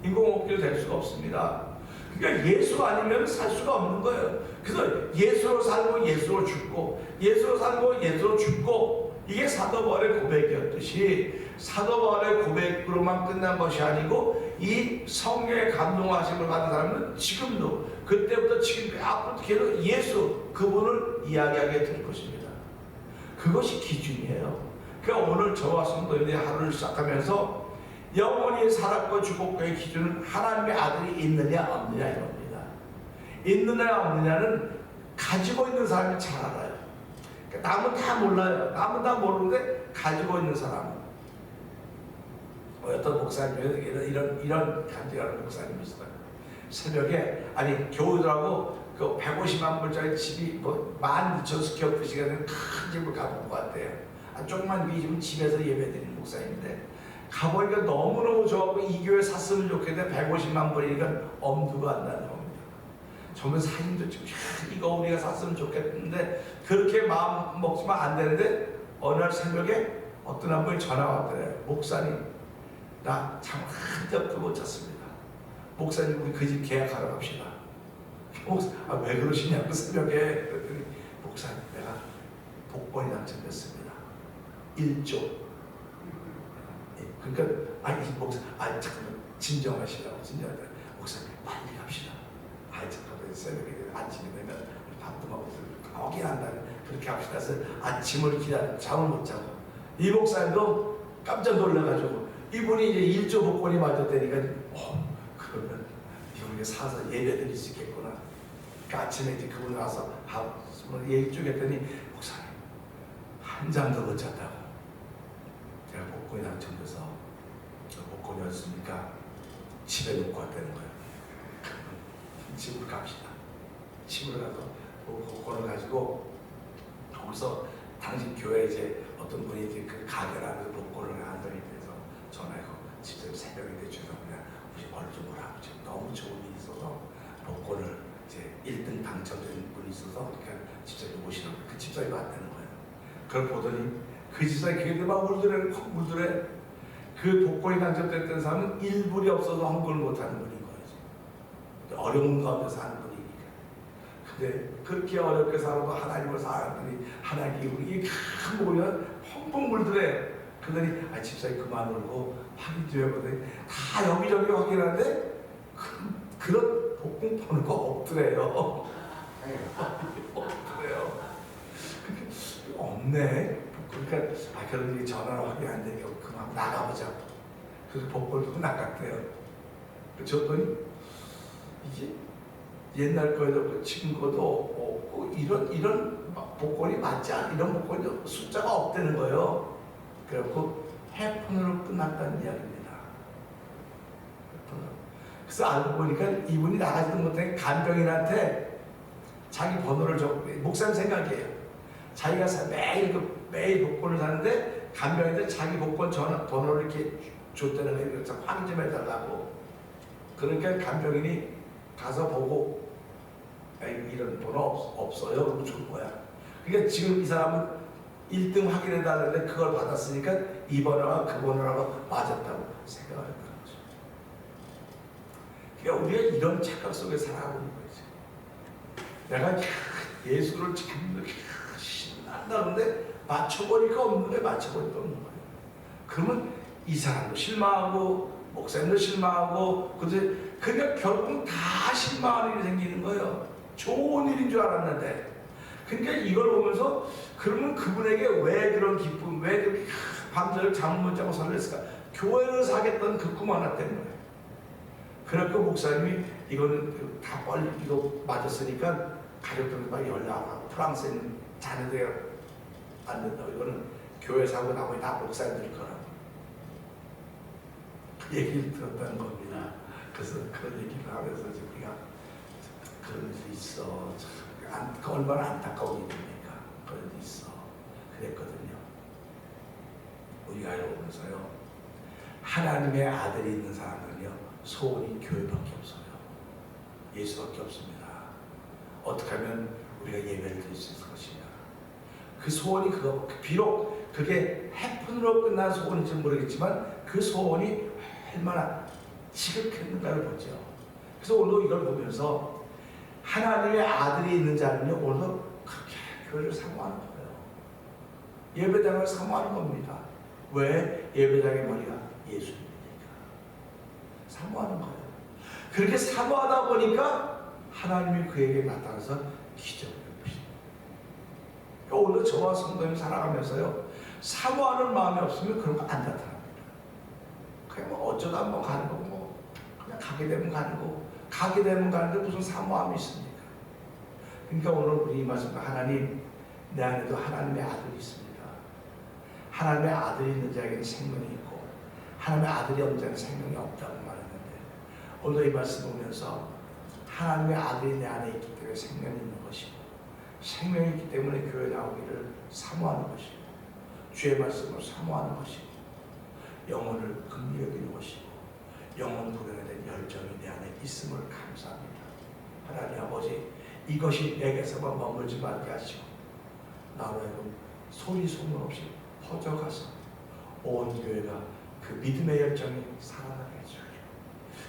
인공호흡기를 댈 수가 없습니다. 그러니까 예수 아니면 살 수가 없는 거예요. 그래서 예수로 살고 예수로 죽고, 예수로 살고 예수로 죽고, 이게 사도 바울의 고백이었듯이, 사도 바울의 고백으로만 끝난 것이 아니고, 이 성령의 감동하심을 받은 사람은 지금도, 그때부터 지금 앞으로 계속 예수 그분을 이야기하게 될 것입니다. 그것이 기준이에요. 그러니까 오늘 저와 성도님의 하루를 시작하면서 영원히 살았고 죽었고의 기준은 하나님의 아들이 있느냐 없느냐 이겁니다. 있느냐 없느냐는 가지고 있는 사람이 잘 알아요. 그러니까 남은 다 몰라요. 남은 다 모르는데 가지고 있는 사람은, 어떤 목사님이 이런 간증하는 목사님이 있어요. 새벽에, 아니 교우들하고 그 150만 불짜리 집이 뭐 12,000스퀘어 피트가 되는 큰 집을 가본 것 같아요. 조그만 이 집에서 예배드리는 목사님인데, 가보니까 너무너무 좋아하고 이 교회 샀으면 좋겠는데 150만 불이니까 엄두가 안 나는 겁니다. 정말 사진도 찍고 이거 우리가 샀으면 좋겠는데 그렇게 마음 먹지만 안 되는데, 어느 날 새벽에 어떤 한 분이 전화 왔더래요. 목사님, 나 참 한적도 못 잤습니다. 목사님, 우리 그 집 계약하러 갑시다. 왜 그러시냐고 새벽에 그랬더니, 목사님, 내가 복권이 당첨됐습니다. 1조. 그러니까 목사, 잠깐만 진정하시라고. 목사님, 빨리 갑시다. 잠깐만, 새벽에 아침에 되면 밥도 먹고 거기 한다면 그렇게 합시다. 그래서 아침을 기다려 잠을 못 자고, 이 목사님도 깜짝 놀라가지고, 이분이 이제 1조 복권이 맞았다니까, 그러면 이분이 사서 예배 드릴 수 있겠구나. 그 아침에 이제 그분 와서 얘기 쭉 했더니, 목사님, 한 장도 못 잤다고. 제가 복권이 당첨돼서, 저 복권이었으니까 집에 놓고 왔다는 거예요. 집으로 갑시다. 집으로 가서 복권을 가지고, 거기서 당신 교회 이제 어떤 분이 이제 그 가게라면서 복권을 한다고 해서 전화해서 직접 새벽인데 죄송합니다. 우리 얼른 좀 오라고. 지금 너무 좋은 일이 있어서 복권을 이제 1등 당첨된 분이 있어서 그러니까 집사님 오시라고. 그 집사님이 왔다는 거예요. 그걸 보더니 그 집사님이 걔들 막 울더래. 그 복권이 당첨됐던 사람은 1불이 없어서 환불을 못하는 분인 거예요. 어려운 가운데 사는 분이니까. 근데 그렇게 어렵게 살아도 하나님을 사랑하더니 하나님이 우리 큰 목을 펑펑 울더래. 그러더니 집사님 그만 울고 확인 좀 해보더니 다 여기저기 확인하는데 그런 복권 보는 거 없더래요. 없더래요. 없네. 그러니까 그런 전화로 확인하는데 그만 나가보자고. 그래서 복권을 두고 나갔대요. 줬더니 이게 옛날 거에도 지금 것도 없고 이런 복권이 맞지 않아. 이런 복권이 숫자가 없다는 거예요. 그래갖고 해폰으로 끝났다는 이야기입니다. 그래서 알고 보니까 이분이 나가지도 못한 간병인한테 자기 번호를 목사님 생각이에요. 자기가 매일 복권을 사는데 간병인한테 자기 복권 번호를 이렇게 줬다는 거예요. 그래서 확인 좀 해달라고. 그러니까 간병인이 가서 보고 이런 번호 없어요. 그러고 준 거야. 그러니까 지금 이 사람은 1등 확인해달라는데 그걸 받았으니까 이 번호가 그 번호라고 맞았다고 생각을 했다는 거죠. 그러니까 우리가 이런 착각 속에 살아가고 있는 거지. 내가 예수를 참 신난다는데 맞춰보니까 없는 거예요. 맞춰보니까 없는 거예요. 그러면 이 사람도 실망하고 목사님도 실망하고 그러니까 결국 다 실망하는 일이 생기는 거예요. 좋은 일인 줄 알았는데. 그러니까 이걸 보면서 그러면 그분에게 왜 그런 기쁨, 왜 그렇게 밤새를 잠을 못 자고 설렜을까? 교회를 사겠다는 그 꿈 하나 때문에. 그래서 목사님이 이거는 다 빨리 이거 맞았으니까 가족들한테 막 연락하고 프랑스에 있는 자녀들 안 된다고. 이거는 교회 사고 나머지 다 목사님들 거라고. 그 얘기를 들었다는 겁니다. 그래서 그런 얘기를 하면서 우리가 그런 일이 있어. 그 얼마나 안타까운 일입니까? 어디 있어? 그랬거든요. 우리가 여러분서요, 하나님의 아들이 있는 사람은요, 소원이 교회밖에 없어요. 예수밖에 없습니다. 어떻게 하면 우리가 예배를 드릴 수 있을 것이냐. 그 소원이 그거, 비록 그게 해픈으로 끝난 소원인지는 모르겠지만 그 소원이 얼마나 지극했는가를 보죠. 그래서 오늘 이걸 보면서 하나님의 아들이 있는 자는요, 오늘도 그렇게 교회를 사모하는 거예요. 예배당을 사모하는 겁니다. 왜? 예배당의 머리가 예수님이니까. 사모하는 거예요. 그렇게 사모하다 보니까 하나님이 그에게 나타나서 기적을 베푸십니다. 오늘 저와 성도님 살아가면서요, 사모하는 마음이 없으면 그런 거 안 나타납니다. 그냥 뭐 어쩌다 한번 가는 거고, 뭐 그냥 가게 되면 가는 거고, 가게 되면 가는데 무슨 사모함이 있습니까? 그러니까 오늘 우리 이 말씀, 하나님, 내 안에도 하나님의 아들이 있습니다. 하나님의 아들이 있는 자에게는 생명이 있고 하나님의 아들이 없는 자에게는 생명이 없다고 말했는데, 오늘 이 말씀 보면서 하나님의 아들이 내 안에 있기 때문에 생명이 있는 것이고, 생명이 있기 때문에 교회 나오기를 사모하는 것이고, 주의 말씀을 사모하는 것이고, 영혼을 긍휼히 여기는 것이고, 영혼 부르는 데 열정이 내 안에 있음을 감사합니다. 하나님 아버지, 이것이 내게서만 머물지 말게 하시고 나로 하여금 소리 소문 없이 퍼져가서 온 교회가 그 믿음의 열정이 살아나게 해주시고,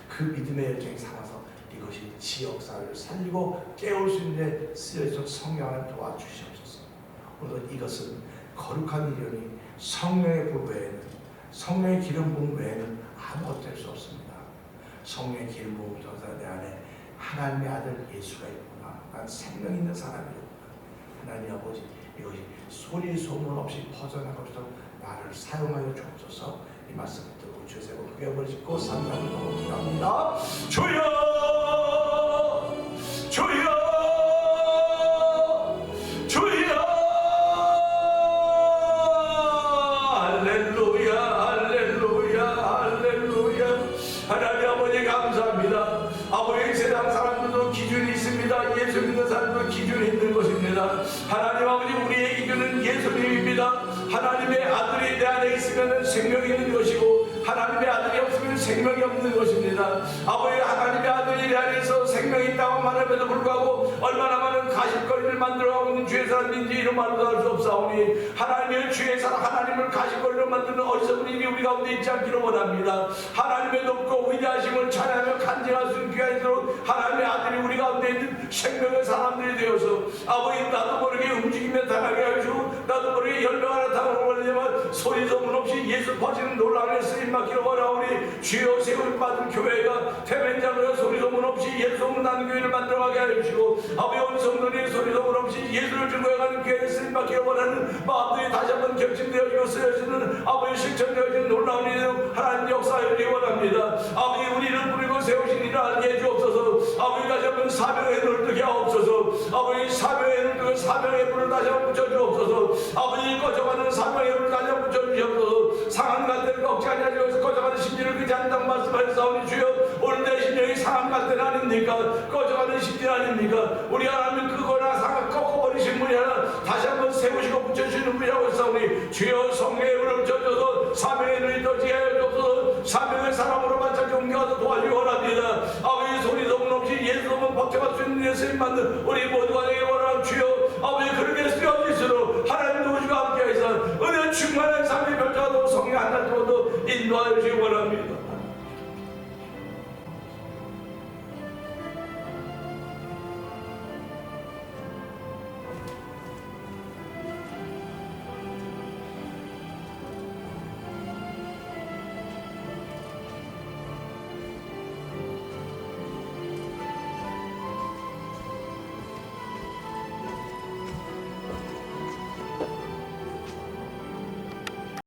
그 믿음의 열정이 살아서 이것이 지역사회를 살리고 깨울 수 있는 데 쓰여져 성령을 도와주시옵소서. 오늘 이것은 거룩한 일이니 성령의 불 외에는, 성령의 기름 부음 외에는 아무것도 할 수 없습니다. 성령의 기름 부음을 통해서 내 안에 하나님의 아들 예수가 있구나, 난 생명 있는 사람이구나. 하나님 아버지, 이것이 소리 소문 없이 퍼져나가도록 나를 사용하여 주옵소서. 이 말씀 듣고 주의 세고 크게 벌짓고 삼가하고 기도합니다. 주여, 주여, 주여. 할렐루야, 할렐루야, 할렐루야. 하나님 아버지 감사합니다. 아버지, 세상 사람들도 기준이 있습니다. 예수 믿는 사람도 기준이 있는 것입니다. 하나님 아버지, 우리의 기준은 예수님입니다. 하나님의 아들이 내 안에 있으면 생명이 있는 것이고, 하나님의 아들이 없으면 생명이 없는 것입니다. 아버지, 하나님의 아들이 내 안에서 생명이 있다고 말함에도 불구하고 얼마나 많은 가십거리를 만들어가고 있는 주의 사람인지 이런 말도 할 수 없사오니, 하나님의 주의 사람, 하나님을 가십거리로 만드는 어리석은 일이 우리 가운데 있지 않기를 원합니다. 하나님의 높고 위대하심을 찬양하며 간증할 수 있는 기가 있도록 하나님의 아들이 우리 가운데 있는 생명의 사람들이 되어서, 아버지, 나도 모르게 움직이며 당하게 하시고 나도 모르게 열명 하나 당하고 걸리지만 소리 소문 없이 예수 퍼지는 놀라운 쓰임 맡기로 원하오니, 주여 세운 받은 교회가 태면장으로 소리 소문 없이 예수 소문 나는 교회를 만들어가게 하시고, 아버지, 온 성도들이 소리 소문 없이 예수를 증거해가는 교회를 쓰임 맡기로 원하는 마음들이 다시 한번 격진되어지고 쓰여지는 아버지 실천되어지는 놀라운 일을 하나님 역사하기 원합니다. 아버지, 우리를 부리고 세우신 일을 알게 해주옵소서. 아버지, 다시 한번 사명의 눈을 뜨게 하옵소서. 아버지, 사명의 눈을 뜨고 사명의 불을 다시 한번 붙여주옵소서. 아버지, 꺼져가는 사명의 불을 다시 한번 붙여주옵소서. 상한 갈대를 꺾지 아니하시고 꺼져가는 심지를 그지 않다고 말씀하셨사오니, 주여, 오늘 내 심령이 상한 갈대는 아닙니까? 꺼져가는 심지 아닙니까? 우리 하나님 그거나 상한 꺾어버리신 분이 하나 다시 한번 세우시고 붙여주시는 분이라고 했사오니, 주여, 성령의 불을 붙여줘서 사명의 눈이 떠지게 하여 주옵소서. 사명의 사람으로 반짝이 옮겨가서 도와주기 원합니다. 아버지, 소리 소문 없이 예수 소문 버텨갈 수 있는 예수님 만든 우리 모두가 되기 원하는 주여, 아버지, 그렇게 쓰여질수록 하나님 도우시고 함께하셔서 은혜 충만한 삶의 별자도 성령 한 날 동안도 인도하여 주시기 원합니다.